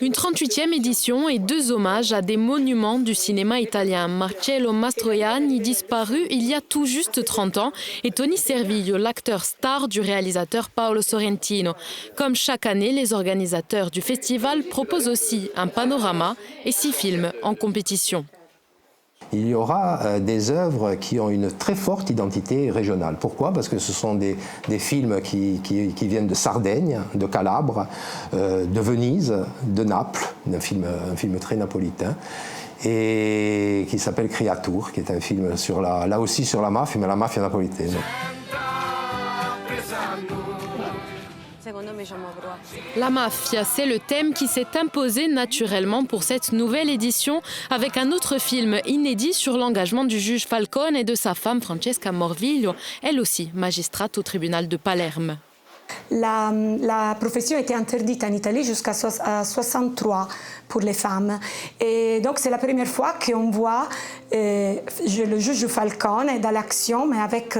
Une 38e édition et 2 hommages à des monuments du cinéma italien. Marcello Mastroianni, disparu il y a tout juste 30 ans, et Tony Servillo, l'acteur star du réalisateur Paolo Sorrentino. Comme chaque année, les organisateurs du festival proposent aussi un panorama et 6 films en compétition. Il y aura des œuvres qui ont une très forte identité régionale. Pourquoi? Parce que ce sont des films qui viennent de Sardaigne, de Calabre, de Venise, de Naples, un film très napolitain, et qui s'appelle Creature, qui est un film là aussi sur la mafia, mais la mafia napolitaine. La mafia, c'est le thème qui s'est imposé naturellement pour cette nouvelle édition, avec un autre film inédit sur l'engagement du juge Falcone et de sa femme Francesca Morvillo, elle aussi magistrate au tribunal de Palerme. La profession était interdite en Italie jusqu'à 63 pour les femmes. Et donc c'est la première fois qu'on voit le juge Falcone dans l'action, mais avec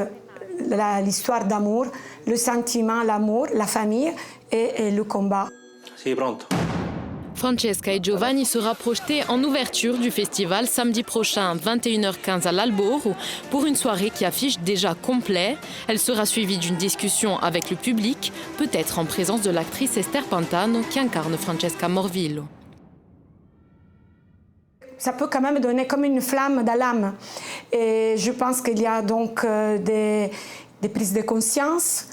l'histoire d'amour, le sentiment, l'amour, la famille et le combat. Sì, pronto. Francesca et Giovanni sera projetée en ouverture du festival samedi prochain 21h15 à l'Alboro pour une soirée qui affiche déjà complet. Elle sera suivie d'une discussion avec le public, peut-être en présence de l'actrice Esther Pantano qui incarne Francesca Morvillo. Ça peut quand même donner comme une flamme dans l'âme. Et je pense qu'il y a donc des prises de conscience.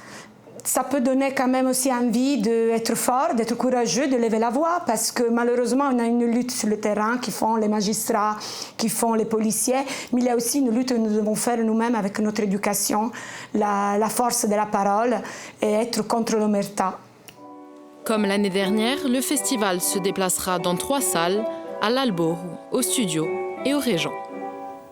Ça peut donner quand même aussi envie d'être fort, d'être courageux, de lever la voix, parce que malheureusement, on a une lutte sur le terrain qui font les magistrats, qui font les policiers, mais il y a aussi une lutte que nous devons faire nous-mêmes avec notre éducation, la force de la parole et être contre l'omerta. Comme l'année dernière, le festival se déplacera dans 3 salles, à l'Alboro, au Studio et au Régent.